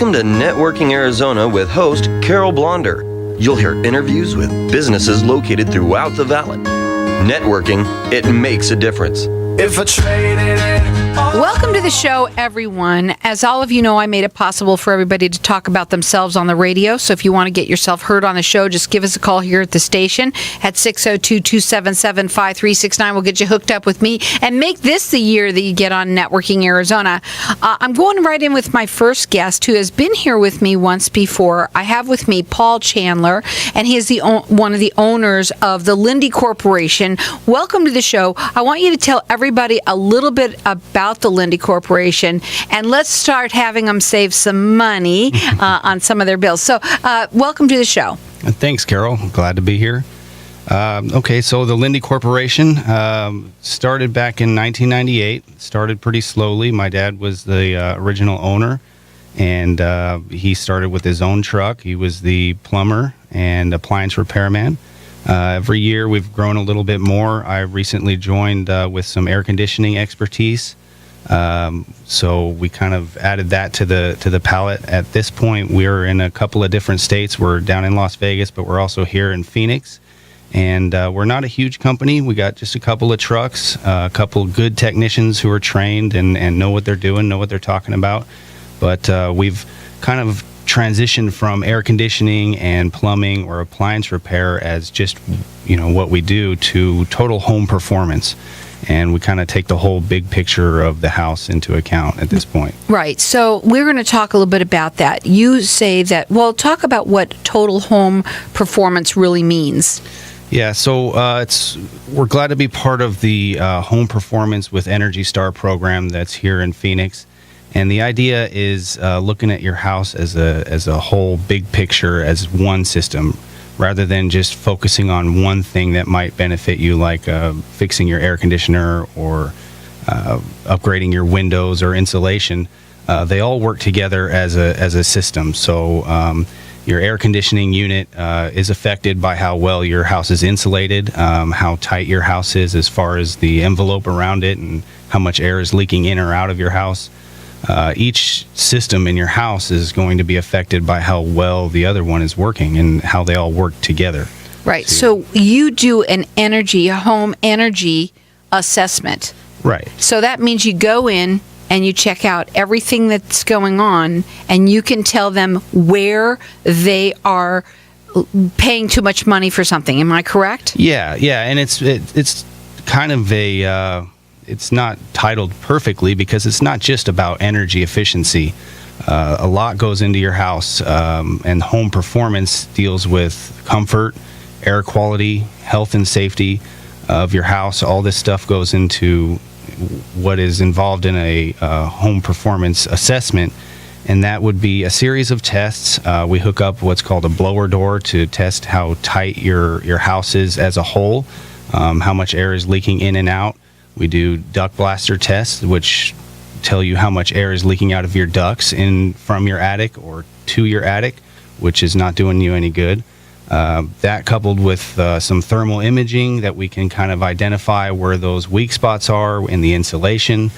Welcome to Networking Arizona with host Carol Blonder. You'll hear interviews with businesses located throughout the valley. Networking, it makes a difference. If I traded it all. Welcome to the show, everyone. As all of you know, I made it possible for everybody to talk about themselves on the radio. So if you want to get yourself heard on the show, just give us a call here at the station at 602-277-5369. We'll get you hooked up with me and make this the year that you get on Networking Arizona. I'm going right in with my first guest who has been here with me once before. I have with me Paul Chandler, and he is one of the owners of the Lindi Corporation. Welcome to the show. I want you to tell everybody a little bit about the Lindi Corporation, and let's start having them save some money on some of their bills. So, welcome to the show. Thanks, Carol. Glad to be here. Okay, so the Lindi Corporation started back in 1998. Started pretty slowly. My dad was the original owner, and he started with his own truck. He was the plumber and appliance repairman. Every year we've grown a little bit more. I recently joined with some air conditioning expertise. So we kind of added that to the palette. At this point, we're in a couple of different states. We're down in Las Vegas, but we're also here in Phoenix. And we're not a huge company. We got just a couple of trucks, a couple good technicians who are trained and know what they're doing, know what they're talking about. But we've kind of transitioned from air conditioning and plumbing or appliance repair as just, what we do to total home performance. And we kind of take the whole big picture of the house into account at this point. Right. So we're going to talk a little bit about that. You say that, talk about what total home performance really means. Yeah, so we're glad to be part of the Home Performance with Energy Star program that's here in Phoenix. And the idea is looking at your house as a whole big picture, as one system, rather than just focusing on one thing that might benefit you, like fixing your air conditioner or upgrading your windows or insulation. They all work together as a system. So your air conditioning unit is affected by how well your house is insulated, how tight your house is as far as the envelope around it, and how much air is leaking in or out of your house. Each system in your house is going to be affected by how well the other one is working and how they all work together. Right. So you do a home energy assessment. Right. So that means you go in and you check out everything that's going on, and you can tell them where they are paying too much money for something. Am I correct? Yeah, and it's kind of it's not titled perfectly because it's not just about energy efficiency. A lot goes into your house, and home performance deals with comfort, air quality, health and safety of your house. All this stuff goes into what is involved in a home performance assessment, and that would be a series of tests. We hook up what's called a blower door to test how tight your house is as a whole, how much air is leaking in and out. We do duct blaster tests, which tell you how much air is leaking out of your ducts from your attic or to your attic, which is not doing you any good. That coupled with some thermal imaging that we can kind of identify where those weak spots are in the insulation.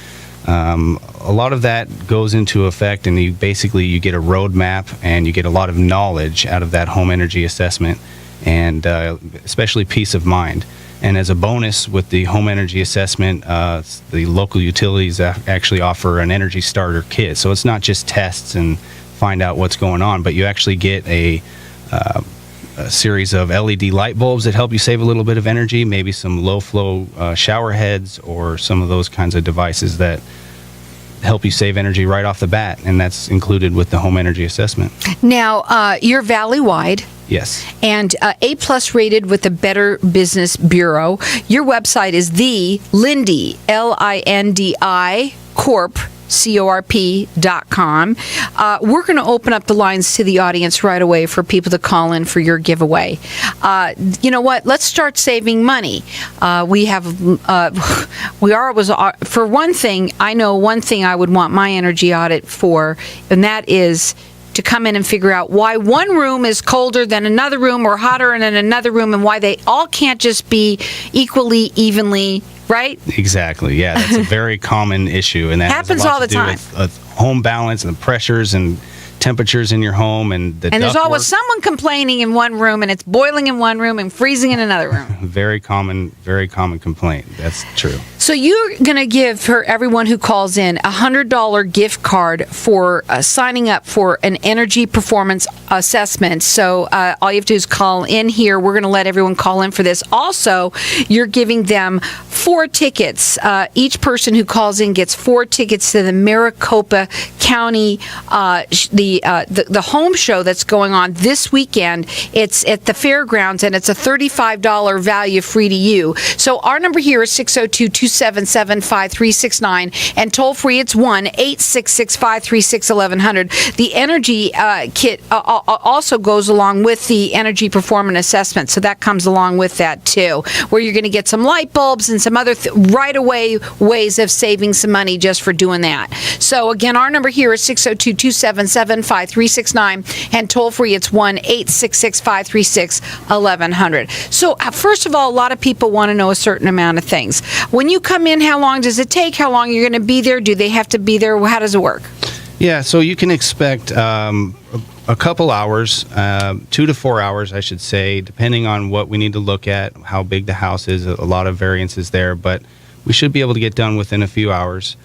A lot of that goes into effect, and you get a roadmap and you get a lot of knowledge out of that home energy assessment, and especially peace of mind. And as a bonus with the home energy assessment, the local utilities actually offer an energy starter kit. So it's not just tests and find out what's going on, but you actually get a series of LED light bulbs that help you save a little bit of energy, maybe some low flow shower heads or some of those kinds of devices that help you save energy right off the bat, and that's included with the home energy assessment. Now, you're valley-wide. Yes. And A+ rated with the Better Business Bureau. Your website is the Lindi, Lindi Corp, corp.com. We're going to open up the lines to the audience right away for people to call in for your giveaway. You know what? Let's start saving money. For one thing, I know one thing I would want my energy audit for, and that is to come in and figure out why one room is colder than another room or hotter than another room, and why they all can't just be equally, evenly, right? Exactly. Yeah, that's a very common issue, and that happens all the time. With home balance and the pressures and temperatures in your home and the And there's always ductwork. someone complaining in one room, and it's boiling in one room and freezing in another room. Very common complaint. That's true. So you're going to give for everyone who calls in $100 gift card for signing up for an energy performance assessment. So all you have to do is call in here. We're going to let everyone call in for this. Also, you're giving them 4 tickets. Each person who calls in gets 4 tickets to the Maricopa County the home show that's going on this weekend. It's at the fairgrounds, and it's a $35 value free to you. So our number here is 602-277-5369, and toll free it's 1-866-536-1100. The energy kit also goes along with the energy performance assessment, so that comes along with that too, where you're going to get some light bulbs and some other right away ways of saving some money just for doing that. So again, our number here is 602-277-5369, and toll free it's 1-866-536-1100. So first of all, a lot of people want to know a certain amount of things. When you come in, how long does it take? How long are you going to be there? Do they have to be there? How does it work? Yeah, so you can expect a couple hours, 2 to 4 hours, I should say, depending on what we need to look at, how big the house is. A lot of variances there, but we should be able to get done within a few hours.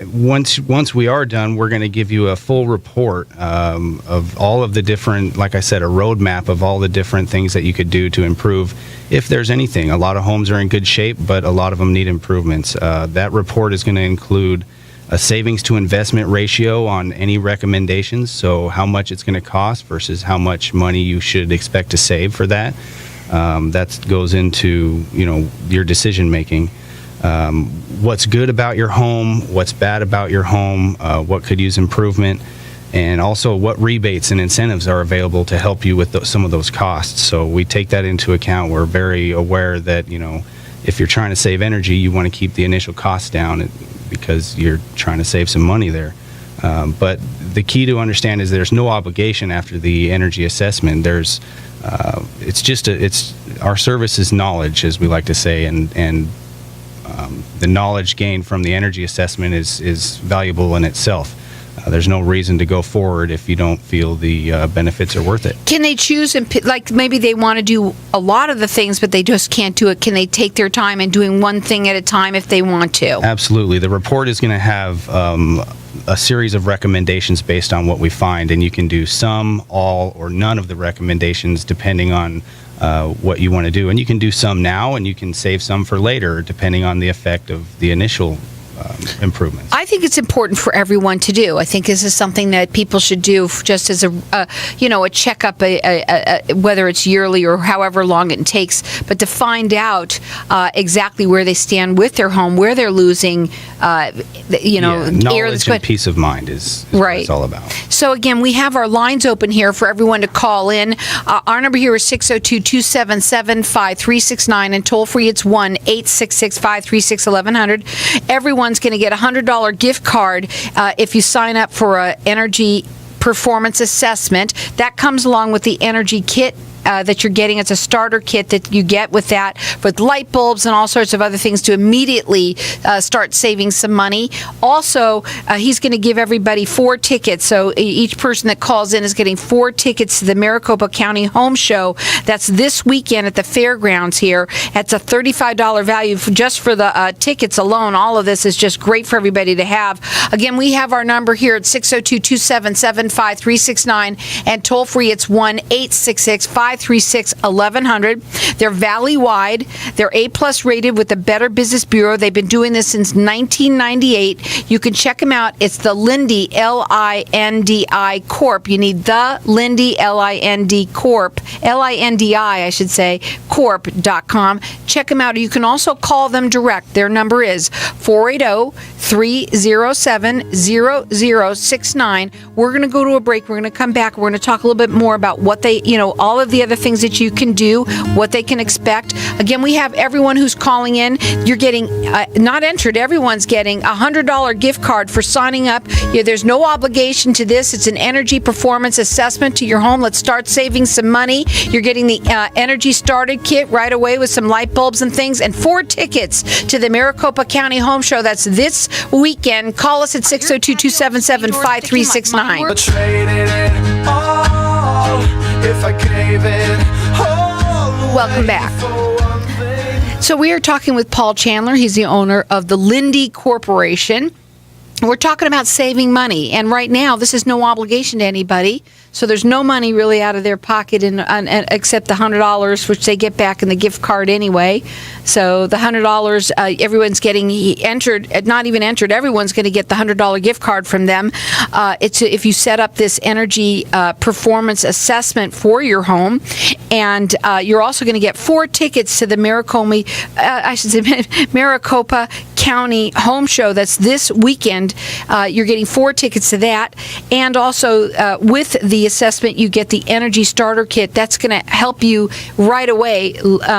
Once we are done, we're going to give you a full report of all of the different, like I said, a roadmap of all the different things that you could do to improve, if there's anything. A lot of homes are in good shape, but a lot of them need improvements. That report is going to include a savings to investment ratio on any recommendations, so how much it's going to cost versus how much money you should expect to save for that. That goes into your decision making. What's good about your home, what's bad about your home, what could use improvement, and also what rebates and incentives are available to help you with some of those costs. So we take that into account. We're very aware that if you're trying to save energy, you want to keep the initial costs down because you're trying to save some money there. But the key to understand is there's no obligation after the energy assessment. It's our service is knowledge, as we like to say, and the knowledge gained from the energy assessment is valuable in itself. There's no reason to go forward if you don't feel the benefits are worth it. Can they choose, and like maybe they want to do a lot of the things, but they just can't do it? Can they take their time and doing one thing at a time if they want to? Absolutely. The report is going to have a series of recommendations based on what we find, and you can do some, all, or none of the recommendations depending on what you want to do. And you can do some now, and you can save some for later depending on the effect of the initial improvements. I think it's important for everyone to do. I think this is something that people should do just as a checkup, whether it's yearly or however long it takes, but to find out exactly where they stand with their home, where they're losing, knowledge and peace of mind is right. What it's all about. So again, we have our lines open here for everyone to call in. Our number here is 602-277-5369, and toll free it's 1-866-536-1100. Everyone's going to get a $100 gift card if you sign up for an energy performance assessment. That comes along with the energy kit that you're getting. It's a starter kit that you get with that, with light bulbs and all sorts of other things to immediately start saving some money. Also, he's going to give everybody 4 tickets. So each person that calls in is getting 4 tickets to the Maricopa County Home Show. That's this weekend at the fairgrounds here. That's a $35 value just for the tickets alone. All of this is just great for everybody to have. Again, we have our number here at 602-277-5369, and toll free it's 1-866-536-1100. They're valley-wide. They're A-plus rated with the Better Business Bureau. They've been doing this since 1998. You can check them out. It's the Lindi, L-I-N-D-I Corp. You need the Lindi, L-I-N-D Corp, L-I-N-D-I, I should say, corp.com. Check them out. You can also call them direct. Their number is 480-307-0069. We're going to go to a break. We're going to come back. We're going to talk a little bit more about what they, all of the the other things that you can do, what they can expect. Again, we have everyone who's calling in. You're getting, not entered, everyone's getting a $100 gift card for signing up. There's no obligation to this. It's an energy performance assessment to your home. Let's start saving some money. You're getting the Energy Starter Kit right away with some light bulbs and things, and 4 tickets to the Maricopa County Home Show. That's this weekend. Call us at 602-277-5369. But traded it all if I gave it all away. Welcome back. So we are talking with Paul Chandler. He's the owner of the Lindi Corporation. We're talking about saving money, and right now this is no obligation to anybody. So there's no money really out of their pocket except the $100, which they get back in the gift card anyway. So the $100, everyone's getting entered, not even entered, everyone's going to get the $100 gift card from them. It's if you set up this energy performance assessment for your home, and you're also going to get 4 tickets to the Maricopa County Home Show. That's this weekend. You're getting 4 tickets to that, and also with the assessment, you get the Energy Starter Kit. That's going to help you right away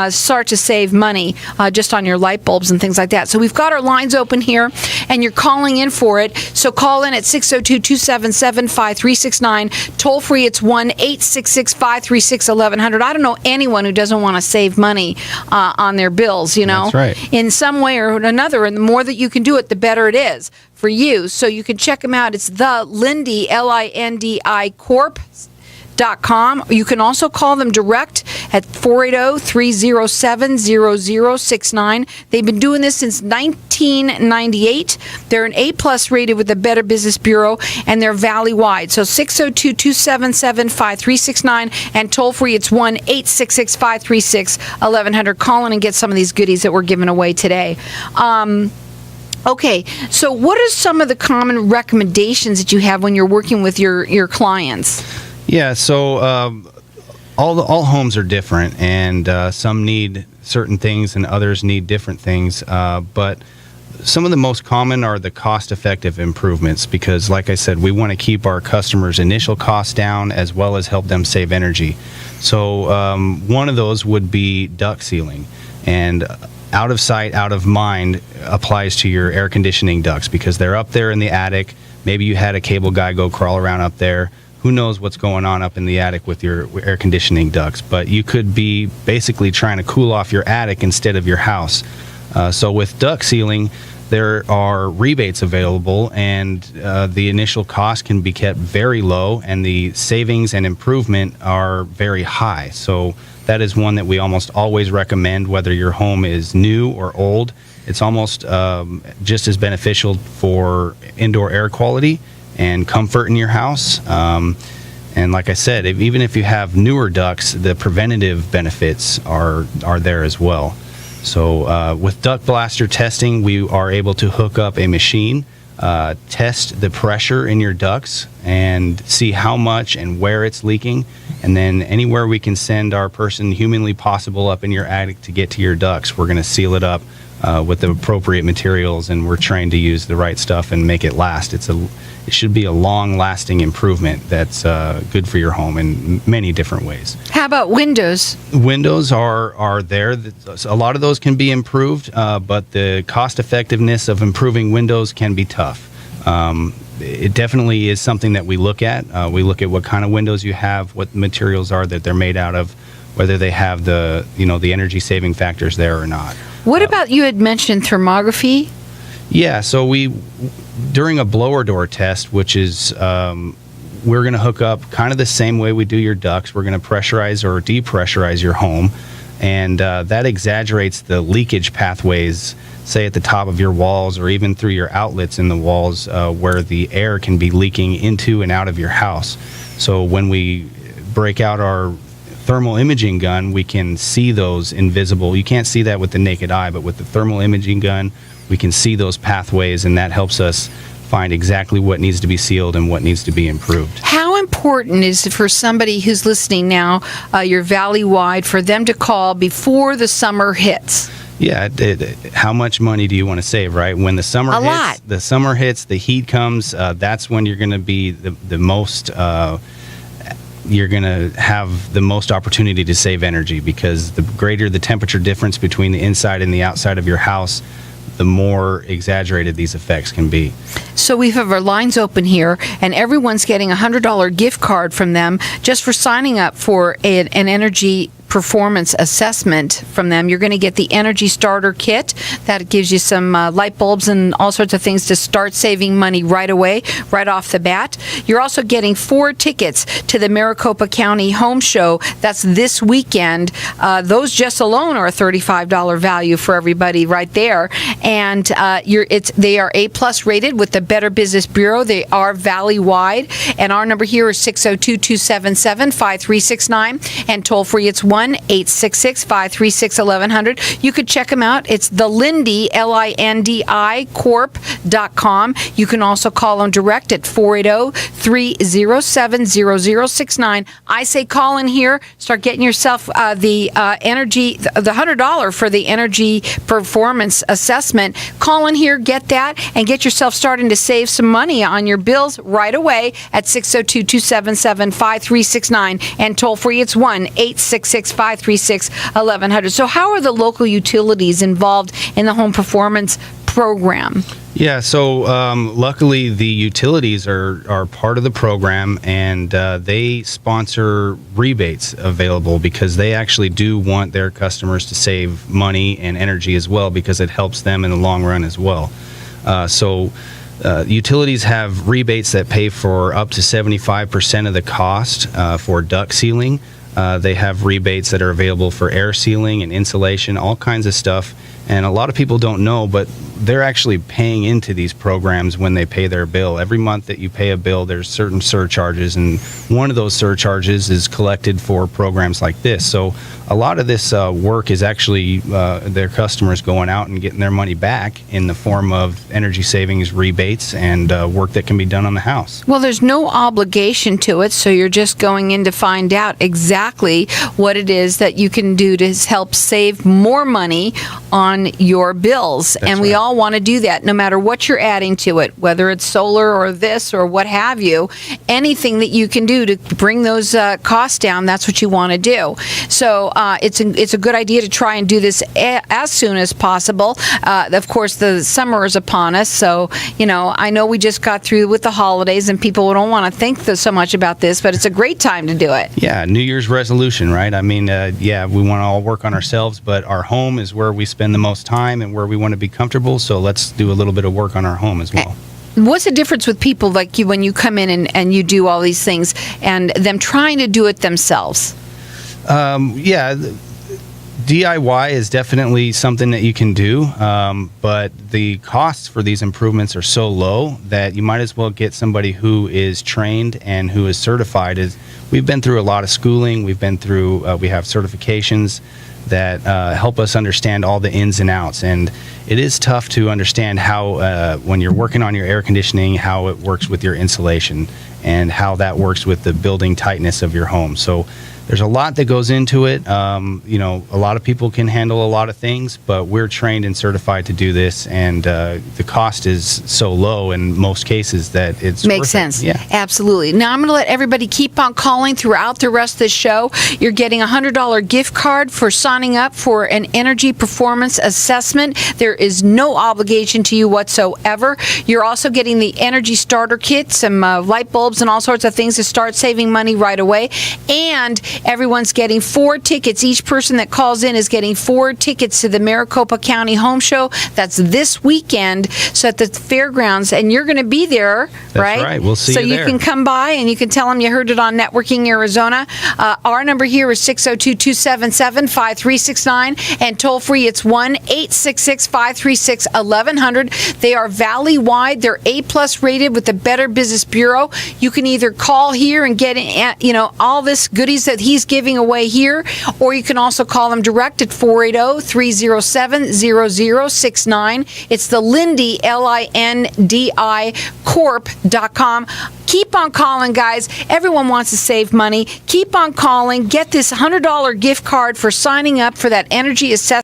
start to save money just on your light bulbs and things like that. So we've got our lines open here, and you're calling in for it. So call in at 602-277-5369. Toll free, it's 1-866-536-1100. I don't know anyone who doesn't want to save money on their bills, That's right. in some way or another. And the more that you can do it, the better it is for you. So you can check them out. It's the Lindi, Lindi Corp.com. You can also call them direct at 480-307-0069. They've been doing this since 1998. They're an A+ rated with the Better Business Bureau, and they're valley-wide. So 602-277-5369, and toll-free, it's 1-866-536-1100. Call in and get some of these goodies that we're giving away today. Okay, so what are some of the common recommendations that you have when you're working with your clients? Yeah, so all homes are different, and some need certain things and others need different things. But some of the most common are the cost-effective improvements because, like I said, we want to keep our customers' initial costs down as well as help them save energy. So one of those would be duct sealing, and out of sight, out of mind applies to your air conditioning ducts because they're up there in the attic. Maybe you had a cable guy go crawl around up there. Who knows what's going on up in the attic with your air conditioning ducts, but you could be basically trying to cool off your attic instead of your house. So with duct sealing, there are rebates available, and the initial cost can be kept very low, and the savings and improvement are very high. So that is one that we almost always recommend, whether your home is new or old. It's almost just as beneficial for indoor air quality and comfort in your house. And like I said, even if you have newer ducts, the preventative benefits are there as well. So with duct blaster testing, we are able to hook up a machine, test the pressure in your ducts and see how much and where it's leaking. And then anywhere we can send our person humanly possible up in your attic to get to your ducts, we're going to seal it up with the appropriate materials, and we're trained to use the right stuff and make it last. It should be a long-lasting improvement that's good for your home in many different ways. How about windows? Windows are there. A lot of those can be improved, but the cost-effectiveness of improving windows can be tough. It definitely is something that we look at. We look at what kind of windows you have, what materials are that they're made out of, whether they have the energy saving factors there or not. What about, you had mentioned thermography? Yeah, so during a blower door test, which is we're going to hook up kind of the same way we do your ducts. We're going to pressurize or depressurize your home, and that exaggerates the leakage pathways, say at the top of your walls or even through your outlets in the walls where the air can be leaking into and out of your house. So when we break out our thermal imaging gun, we can see those invisible. You can't see that with the naked eye, but with the thermal imaging gun, we can see those pathways, and that helps us find exactly what needs to be sealed and what needs to be improved. How important is it for somebody who's listening now, you're valley-wide, for them to call before the summer hits? Yeah, how much money do you want to save, right? When the summer hits, the heat comes, that's when you're going to be the most you're going to have the most opportunity to save energy, because the greater the temperature difference between the inside and the outside of your house, the more exaggerated these effects can be. So we have our lines open here, and everyone's getting a $100 gift card from them just for signing up for an energy performance assessment from them. You're going to get the Energy Starter Kit. That gives you some light bulbs and all sorts of things to start saving money right away, right off the bat. You're also getting 4 tickets to the Maricopa County Home Show. That's this weekend. Those just alone are a $35 value for everybody right there. And they are A+ rated with the Better Business Bureau. They are valley-wide. And our number here is 602-277-5369. And toll-free, it's 1-866-536-1100. You could check them out. It's the Lindi, Lindi Corp.com. You can also call them direct at 480-307-0069. I say call in here. Start getting yourself the $100 for the energy performance assessment. Call in here, get that, and get yourself starting to save some money on your bills right away at 602-277-5369. And toll free, it's 1-866-536-1100. So how are the local utilities involved in the home performance program? Yeah, so luckily the utilities are part of the program, and they sponsor rebates available, because they actually do want their customers to save money and energy as well, because it helps them in the long run as well. Utilities have rebates that pay for up to 75% of the cost for duct sealing. They have rebates that are available for air sealing and insulation, all kinds of stuff. And a lot of people don't know, but they're actually paying into these programs when they pay their bill. Every month that you pay a bill, there's certain surcharges, and one of those surcharges is collected for programs like this. So a lot of this work is actually their customers going out and getting their money back in the form of energy savings rebates and work that can be done on the house. Well, there's no obligation to it, so you're just going in to find out exactly what it is that you can do to help save more money on your bills. That's and we right. all want to do that, no matter what you're adding to it, whether it's solar or this or what have you. Anything that you can do to bring those costs down, that's what you want to do. So it's a good idea to try and do this as soon as possible. Of course, the summer is upon us, so I know we just got through with the holidays, and people don't want to think so much about this, but it's a great time to do it. Yeah, New Year's resolution, right? I mean, we want to all work on ourselves, but our home is where we spend the most time and where we want to be comfortable, so let's do a little bit of work on our home as well. What's the difference with people like you when you come in and you do all these things and them trying to do it themselves? DIY is definitely something that you can do, but the costs for these improvements are so low that you might as well get somebody who is trained and who is certified. We've been through a lot of schooling. We have certifications that help us understand all the ins and outs. And it is tough to understand how, when you're working on your air conditioning, how it works with your insulation and how that works with the building tightness of your home. So there's a lot that goes into it. A lot of people can handle a lot of things, but we're trained and certified to do this, and the cost is so low in most cases that it's makes worth sense. it. Yeah, absolutely. Now I'm going to let everybody keep on calling throughout the rest of the show. You're getting a $100 gift card for signing up for an energy performance assessment. There is no obligation to you whatsoever. You're also getting the Energy Starter Kit, some light bulbs and all sorts of things to start saving money right away. And everyone's getting 4 tickets. Each person that calls in is getting 4 tickets to the Maricopa County Home Show. That's this weekend, so at the fairgrounds, and you're going to be there, that's right? right. We'll see so you there. So you can come by and you can tell them you heard it on Networking Arizona. Our number here is 602-277-5369, and toll free it's 1-866-536-1100. They are valley-wide. They're A+ rated with the Better Business Bureau. You can either call here and get all this goodies that he's giving away here, or you can also call them direct at 480-307-0069. It's the Lindi, Lindi Corp.com. Keep on calling, guys. Everyone wants to save money. Keep on calling. Get this $100 gift card for signing up for that energy assessment.